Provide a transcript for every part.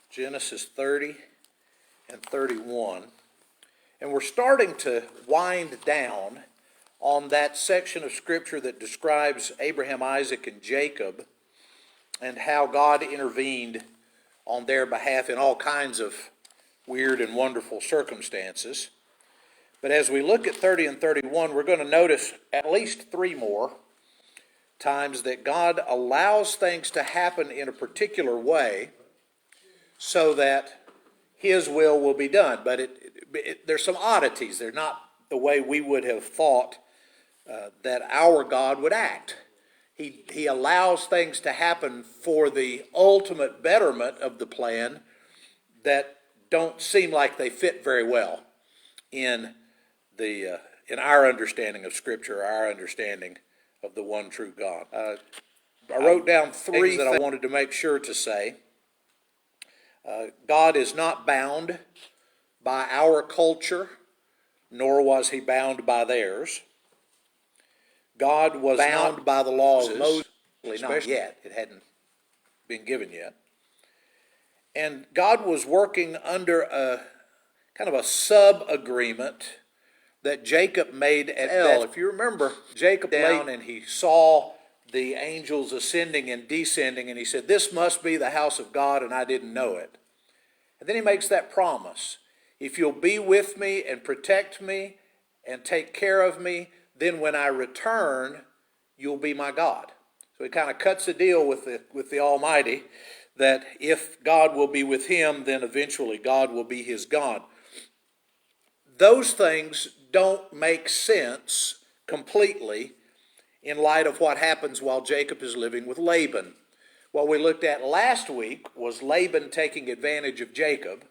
Genesis 30 and 31. And we're starting to wind down on that section of Scripture that describes Abraham, Isaac, and Jacob and how God intervened on their behalf in all kinds of weird and wonderful circumstances. But as we look at 30 and 31, we're going to notice at least three more times that God allows things to happen in a particular way so that His will be done. But there's some oddities. They're not the way we would have thought that our God would act. He allows things to happen for the ultimate betterment of the plan that don't seem like they fit very well in our understanding of Scripture, our understanding of the one true God. I wrote down three that I wanted to make sure to say. God is not bound by our culture, nor was He bound by theirs. God was bound by the laws of Moses, not yet. It hadn't been given yet. And God was working under a kind of a sub-agreement that Jacob made at Bethel. If you remember, Jacob down and he saw the angels ascending and descending, and he said, "This must be the house of God, and I didn't know it." And then he makes that promise. If you'll be with me and protect me and take care of me, then when I return, you'll be my God. So he kind of cuts the deal with the Almighty that if God will be with him, then eventually God will be his God. Those things don't make sense completely in light of what happens while Jacob is living with Laban. What we looked at last week was Laban taking advantage of Jacob.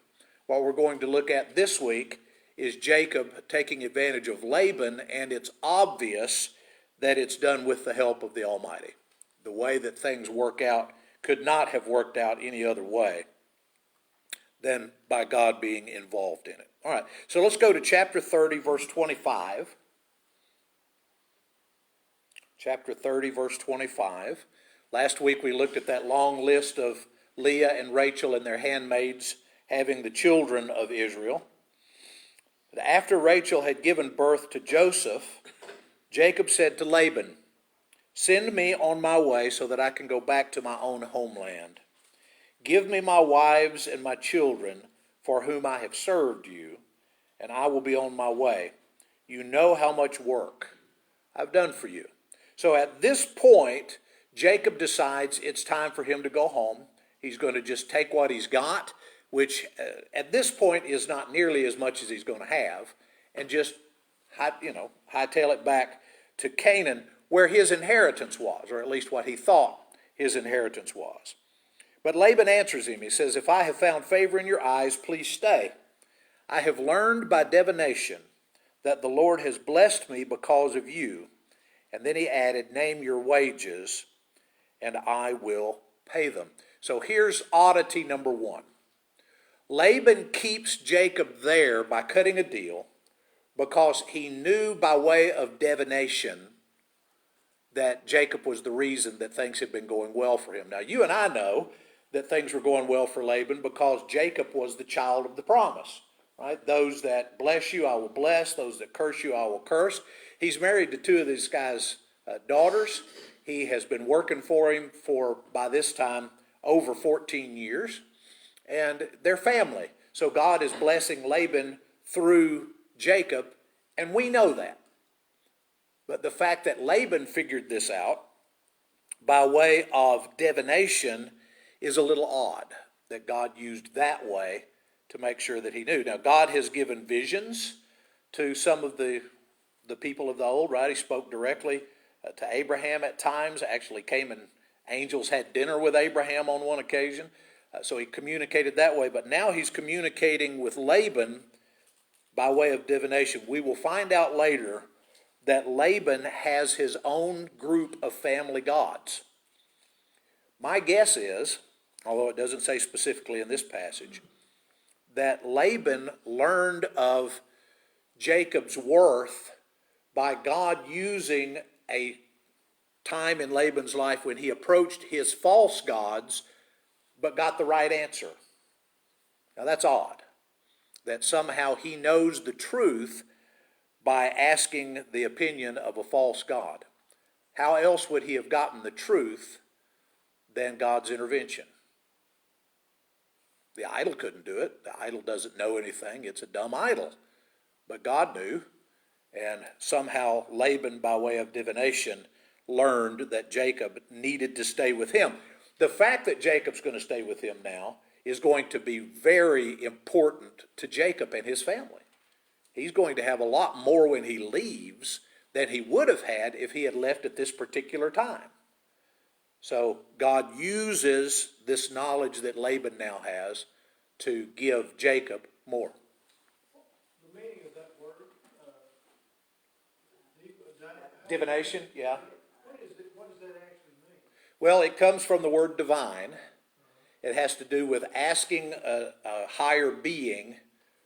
What we're going to look at this week is Jacob taking advantage of Laban, and it's obvious that it's done with the help of the Almighty. The way that things work out could not have worked out any other way than by God being involved in it. All right, so let's go to chapter 30, verse 25. Chapter 30, verse 25. Last week we looked at that long list of Leah and Rachel and their handmaids having the children of Israel. But after Rachel had given birth to Joseph, Jacob said to Laban, "Send me on my way so that I can go back to my own homeland. Give me my wives and my children for whom I have served you, and I will be on my way. You know how much work I've done for you." So at this point, Jacob decides it's time for him to go home. He's going to just take what he's got, which at this point is not nearly as much as he's going to have, and just hightail it back to Canaan, where his inheritance was, or at least what he thought his inheritance was. But Laban answers him. He says, "If I have found favor in your eyes, please stay. I have learned by divination that the Lord has blessed me because of you." And then he added, "Name your wages, and I will pay them." So here's oddity number one. Laban keeps Jacob there by cutting a deal because he knew by way of divination that Jacob was the reason that things had been going well for him. Now, you and I know that things were going well for Laban because Jacob was the child of the promise, right? Those that bless you, I will bless. Those that curse you, I will curse. He's married to two of these guys' daughters. He has been working for him for, by this time, over 14 years. And they're family. So God is blessing Laban through Jacob, and we know that. But the fact that Laban figured this out by way of divination is a little odd, that God used that way to make sure that he knew. Now, God has given visions to some of the people of the old, right? He spoke directly to Abraham at times, actually came and angels had dinner with Abraham on one occasion. So he communicated that way, but now he's communicating with Laban by way of divination. We will find out later that Laban has his own group of family gods. My guess is, although it doesn't say specifically in this passage, that Laban learned of Jacob's worth by God using a time in Laban's life when he approached his false gods but got the right answer. Now that's odd, that somehow he knows the truth by asking the opinion of a false god. How else would he have gotten the truth than God's intervention? The idol couldn't do it. The idol doesn't know anything. It's a dumb idol. But God knew, and somehow Laban, by way of divination, learned that Jacob needed to stay with him. The fact that Jacob's going to stay with him now is going to be very important to Jacob and his family. He's going to have a lot more when he leaves than he would have had if he had left at this particular time. So God uses this knowledge that Laban now has to give Jacob more. The meaning of that word, Divination, yeah. What does that actually mean? Well, it comes from the word divine. It has to do with asking a higher being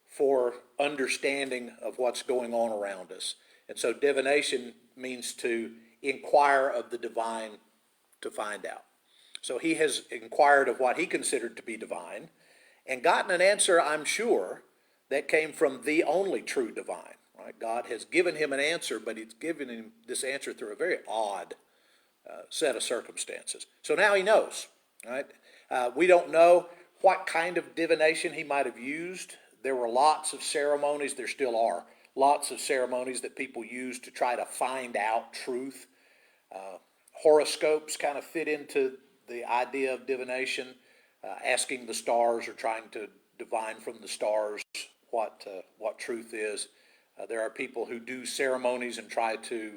for understanding of what's going on around us. And so divination means to inquire of the divine to find out. So he has inquired of what he considered to be divine and gotten an answer, I'm sure, that came from the only true divine. Right? God has given him an answer, but he's given him this answer through a very odd set of circumstances. So now he knows. Right? We don't know what kind of divination he might have used. There were lots of ceremonies, there still are, lots of ceremonies that people use to try to find out truth. Horoscopes kind of fit into the idea of divination, asking the stars or trying to divine from the stars what truth is. There are people who do ceremonies and try to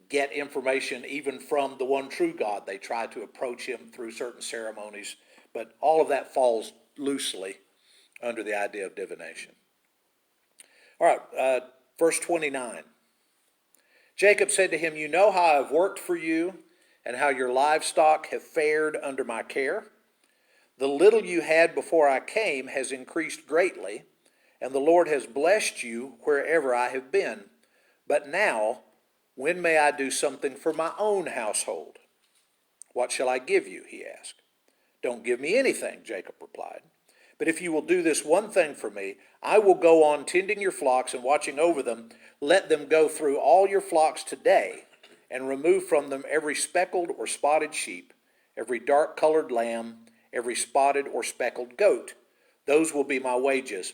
get information even from the one true God. They try to approach him through certain ceremonies, but all of that falls loosely under the idea of divination. All right, verse 29. Jacob said to him, "You know how I have worked for you and how your livestock have fared under my care. The little you had before I came has increased greatly, and the Lord has blessed you wherever I have been. But now, when may I do something for my own household?" "What shall I give you?" he asked. "Don't give me anything," Jacob replied. "But if you will do this one thing for me, I will go on tending your flocks and watching over them. Let them go through all your flocks today and remove from them every speckled or spotted sheep, every dark-colored lamb, every spotted or speckled goat. Those will be my wages.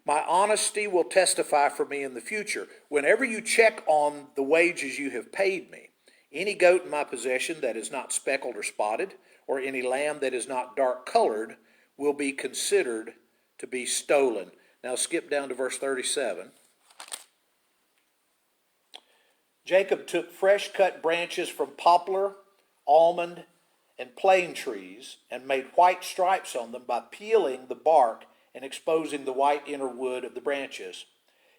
My honesty will testify for me in the future. Whenever you check on the wages you have paid me, any goat in my possession that is not speckled or spotted, or any lamb that is not dark-colored, will be considered to be stolen." Now skip down to verse 37. Jacob took fresh-cut branches from poplar, almond, and plane trees and made white stripes on them by peeling the bark and exposing the white inner wood of the branches.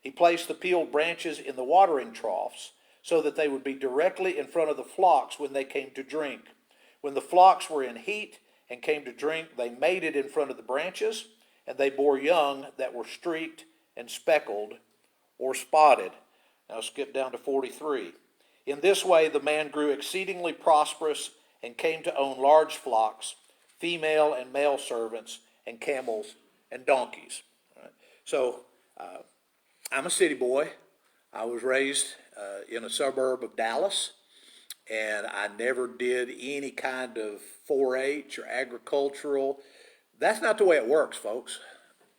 He placed the peeled branches in the watering troughs so that they would be directly in front of the flocks when they came to drink. When the flocks were in heat and came to drink, they mated in front of the branches, and they bore young that were streaked and speckled or spotted. Now skip down to 43. In this way the man grew exceedingly prosperous and came to own large flocks, female and male servants, and camels and donkeys. All right. So I'm a city boy. I was raised in a suburb of Dallas, and I never did any kind of 4-H or agricultural. That's not the way it works, folks.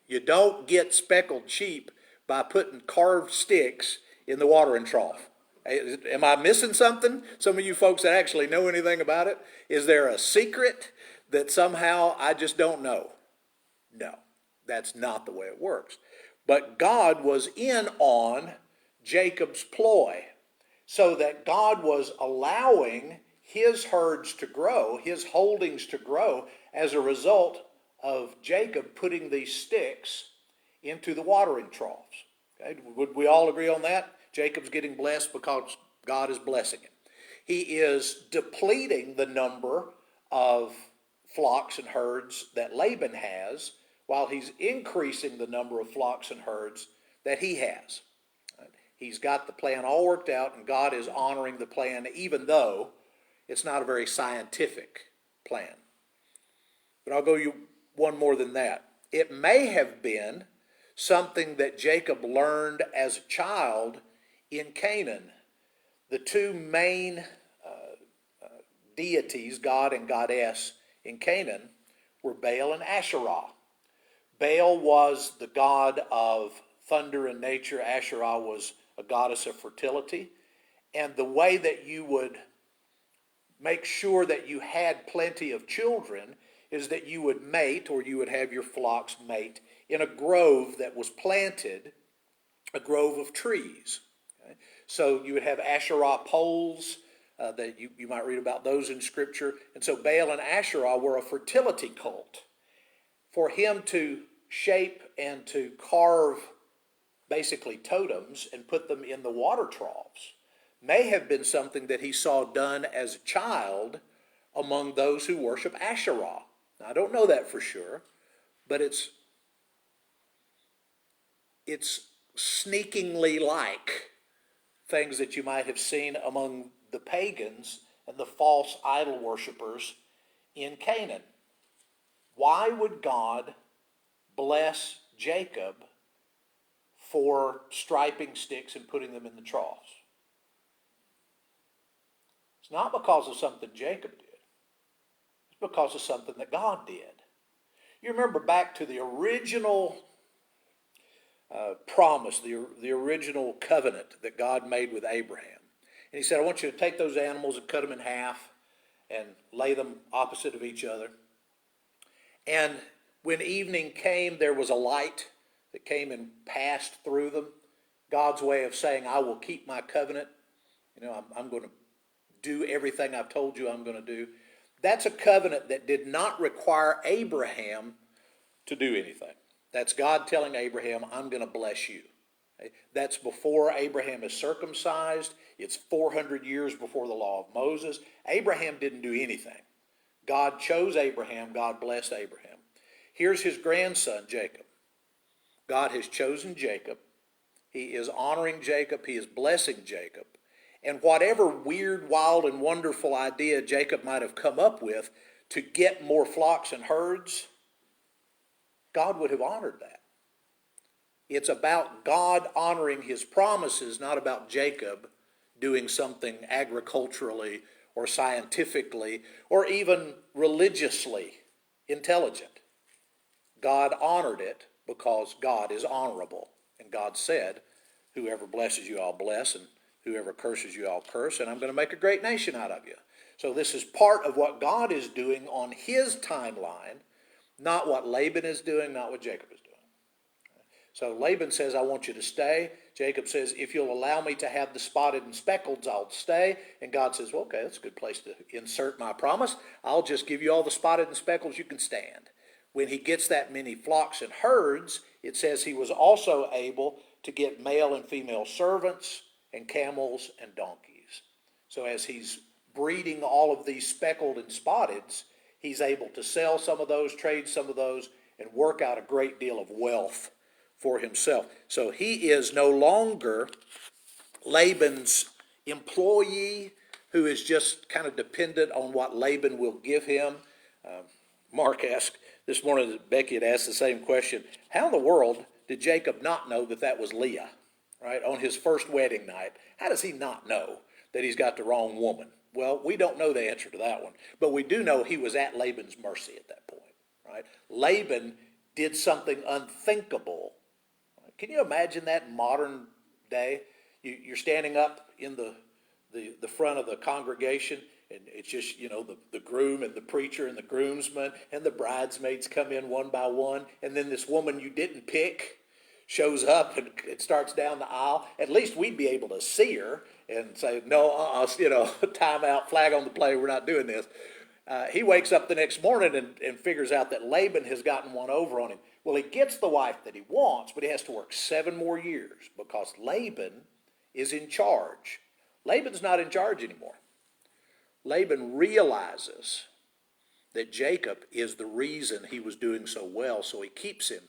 You don't get speckled sheep by putting carved sticks in the watering trough. Am I missing something? Some of you folks that actually know anything about it, is there a secret that somehow I just don't know? No, that's not the way it works. But God was in on Jacob's ploy, so that God was allowing his herds to grow, his holdings to grow, as a result of Jacob putting these sticks into the watering troughs. Okay? Would we all agree on that? Jacob's getting blessed because God is blessing him. He is depleting the number of flocks and herds that Laban has, while he's increasing the number of flocks and herds that he has. Right? He's got the plan all worked out, and God is honoring the plan, even though it's not a very scientific plan. But I'll go you one more than that. it may have been something that Jacob learned as a child in Canaan. The two main deities, God and Goddess, in Canaan were Baal and Asherah. Baal was the god of thunder and nature. Asherah was a goddess of fertility. And the way that you would make sure that you had plenty of children is that you would mate, or you would have your flocks mate, in a grove that was planted, a grove of trees. Okay? So you would have Asherah poles, that you might read about those in Scripture. And so Baal and Asherah were a fertility cult. For him to shape and to carve basically totems and put them in the water troughs may have been something that he saw done as a child among those who worship Asherah. Now, I don't know that for sure, but it's sneakingly like things that you might have seen among the pagans and the false idol worshipers in Canaan. Why would God bless Jacob for striping sticks and putting them in the troughs? It's not because of something Jacob did. It's because of something that God did. You remember back to the original promise, the original covenant that God made with Abraham. And he said, I want you to take those animals and cut them in half and lay them opposite of each other. And when evening came, there was a light that came and passed through them. God's way of saying, I will keep my covenant. I'm going to do everything I've told you I'm going to do. That's a covenant that did not require Abraham to do anything. That's God telling Abraham, I'm going to bless you. Okay? That's before Abraham is circumcised. It's 400 years before the law of Moses. Abraham didn't do anything. God chose Abraham. God blessed Abraham. Here's his grandson, Jacob. God has chosen Jacob. He is honoring Jacob. He is blessing Jacob. And whatever weird, wild, and wonderful idea Jacob might have come up with to get more flocks and herds, God would have honored that. It's about God honoring his promises, not about Jacob doing something agriculturally or scientifically or even religiously intelligent. God honored it because God is honorable. And God said, whoever blesses you, I'll bless, and whoever curses you, I'll curse, and I'm going to make a great nation out of you. So this is part of what God is doing on his timeline, not what Laban is doing, not what Jacob is doing. So Laban says, I want you to stay. Jacob says, if you'll allow me to have the spotted and speckled, I'll stay. And God says, well, okay, that's a good place to insert my promise. I'll just give you all the spotted and speckles you can stand. When he gets that many flocks and herds, it says he was also able to get male and female servants and camels and donkeys. So as he's breeding all of these speckled and spotteds, he's able to sell some of those, trade some of those, and work out a great deal of wealth for himself. So he is no longer Laban's employee who is just kind of dependent on what Laban will give him. Mark asked this morning, Becky had asked the same question. How in the world did Jacob not know that that was Leah, right, on his first wedding night? How does he not know that he's got the wrong woman? Well, we don't know the answer to that one, but we do know he was at Laban's mercy at that point, right? Laban did something unthinkable. Can you imagine that in modern day? You're standing up in the front of the congregation, and it's just, the groom and the preacher and the groomsmen and the bridesmaids come in one by one, and then this woman you didn't pick shows up and it starts down the aisle. At least we'd be able to see her and say, no, time out, flag on the play, we're not doing this. He wakes up the next morning and figures out that Laban has gotten one over on him. Well, he gets the wife that he wants, but he has to work 7 more years because Laban is in charge. Laban's not in charge anymore. Laban realizes that Jacob is the reason he was doing so well, so he keeps him.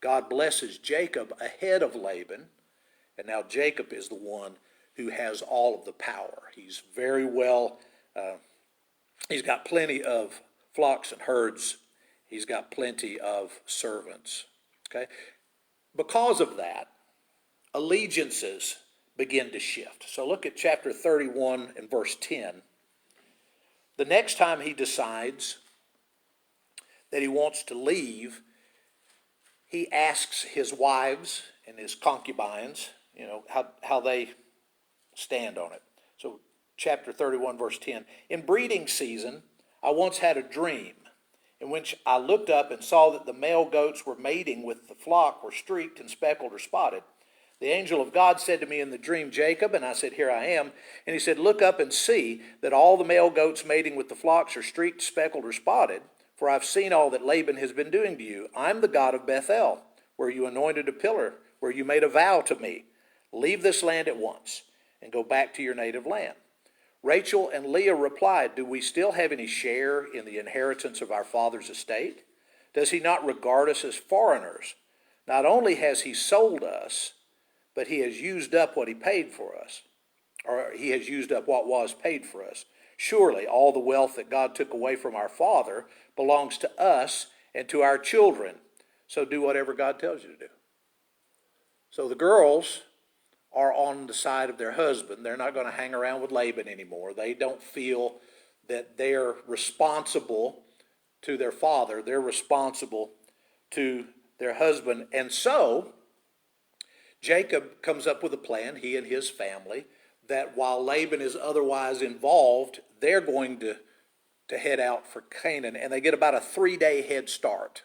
God blesses Jacob ahead of Laban, and now Jacob is the one who has all of the power. He's very well, he's got plenty of flocks and herds. He's got plenty of servants. Okay? Because of that, allegiances begin to shift. So look at chapter 31 and verse 10. The next time he decides that he wants to leave, he asks his wives and his concubines, how they stand on it. So chapter 31, verse 10. In breeding season, I once had a dream in which I looked up and saw that the male goats were mating with the flock were streaked and speckled or spotted. The angel of God said to me in the dream, Jacob, and I said, here I am. And he said, look up and see that all the male goats mating with the flocks are streaked, speckled, or spotted, for I've seen all that Laban has been doing to you. I'm the God of Bethel, where you anointed a pillar, where you made a vow to me. Leave this land at once and go back to your native land. Rachel and Leah replied, do we still have any share in the inheritance of our father's estate? Does he not regard us as foreigners? Not only has he sold us, but he has used up what he paid for us, or he has used up what was paid for us. Surely all the wealth that God took away from our father belongs to us and to our children. So do whatever God tells you to do. So the girls are on the side of their husband. They're not going to hang around with Laban anymore. They don't feel that they're responsible to their father. They're responsible to their husband. And so Jacob comes up with a plan, he and his family, that while Laban is otherwise involved, they're going to head out for Canaan. And they get about a 3-day head start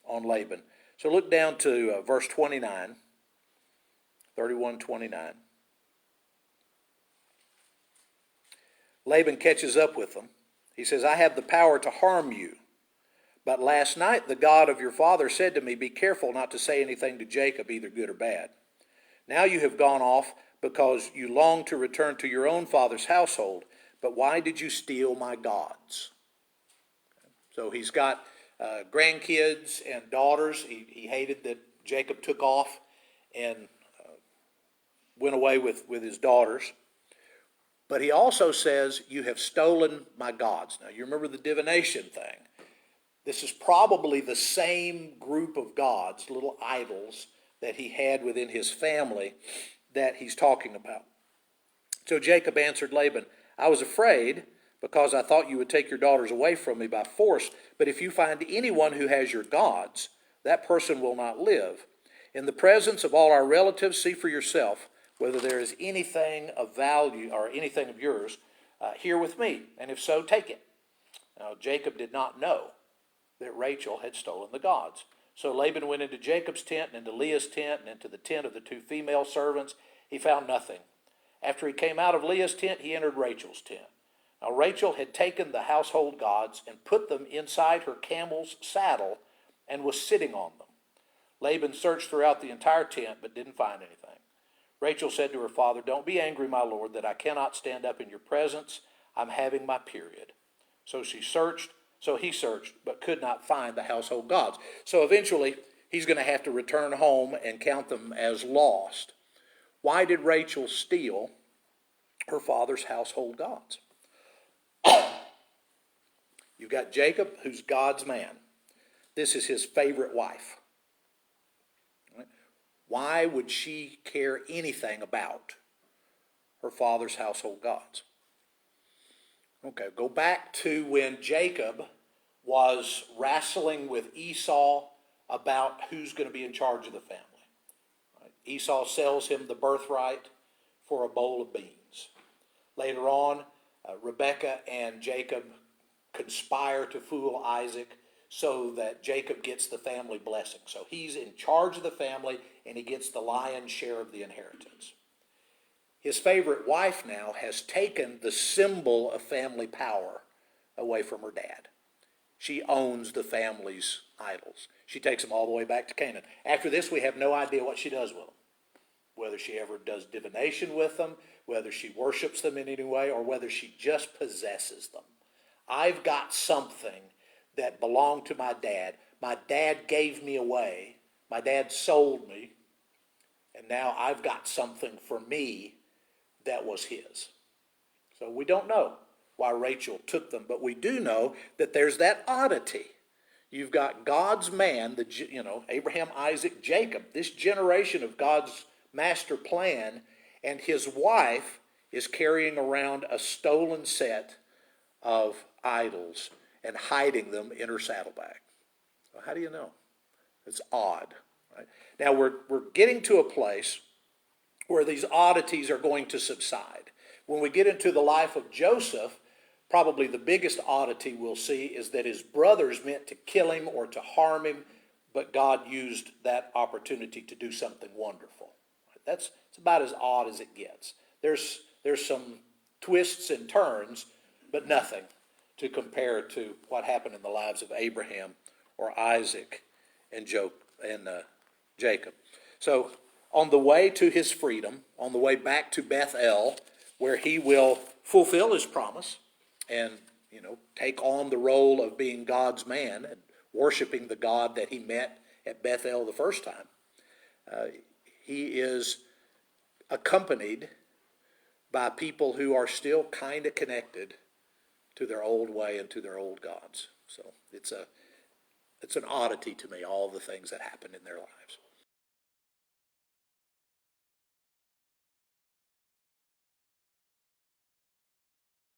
on Laban. So look down to verse 29. 31:29. Laban catches up with them. He says, I have the power to harm you. But last night the God of your father said to me, be careful not to say anything to Jacob, either good or bad. Now you have gone off because you long to return to your own father's household. But why did you steal my gods? So he's got grandkids and daughters. He hated that Jacob took off and went away with his daughters. But he also says, you have stolen my gods. Now, you remember the divination thing. This is probably the same group of gods, little idols, that he had within his family that he's talking about. So Jacob answered Laban, I was afraid because I thought you would take your daughters away from me by force. But if you find anyone who has your gods, that person will not live. In the presence of all our relatives, see for yourself whether there is anything of value or anything of yours here with me, and if so, take it. Now, Jacob did not know that Rachel had stolen the gods. So Laban went into Jacob's tent and into Leah's tent and into the tent of the 2 female servants. He found nothing. After he came out of Leah's tent, he entered Rachel's tent. Now Rachel had taken the household gods and put them inside her camel's saddle and was sitting on them. Laban searched throughout the entire tent but didn't find anything. Rachel said to her father, don't be angry, my lord, that I cannot stand up in your presence. I'm having my period. So he searched, but could not find the household gods. So eventually, he's going to have to return home and count them as lost. Why did Rachel steal her father's household gods? You've got Jacob, who's God's man. This is his favorite wife. Why would she care anything about her father's household gods? Okay, go back to when Jacob was wrestling with Esau about who's going to be in charge of the family. Right? Esau sells him the birthright for a bowl of beans. Later on, Rebekah and Jacob conspire to fool Isaac so that Jacob gets the family blessing. So he's in charge of the family and he gets the lion's share of the inheritance. His favorite wife now has taken the symbol of family power away from her dad. She owns the family's idols. She takes them all the way back to Canaan. After this, we have no idea what she does with them. Whether she ever does divination with them, whether she worships them in any way, or whether she just possesses them. I've got something that belonged to my dad. My dad gave me away. My dad sold me. And now I've got something for me that was his. So we don't know why Rachel took them, but we do know that there's that oddity. you've got God's man, Abraham, Isaac, Jacob, this generation of God's master plan, and his wife is carrying around a stolen set of idols and hiding them in her saddlebag. Well, how do you know? It's odd, right? Now we're getting to a place where these oddities are going to subside. When we get into the life of Joseph, probably the biggest oddity we'll see is that his brothers meant to kill him or to harm him, but God used that opportunity to do something wonderful. It's about as odd as it gets. There's some twists and turns, but nothing to compare to what happened in the lives of Abraham or Isaac and Jacob. So on the way to his freedom, on the way back to Bethel, where he will fulfill his promise and take on the role of being God's man and worshiping the God that he met at Bethel the first time, he is accompanied by people who are still kind of connected to their old way and to their old gods. So it's an oddity to me, all the things that happened in their lives.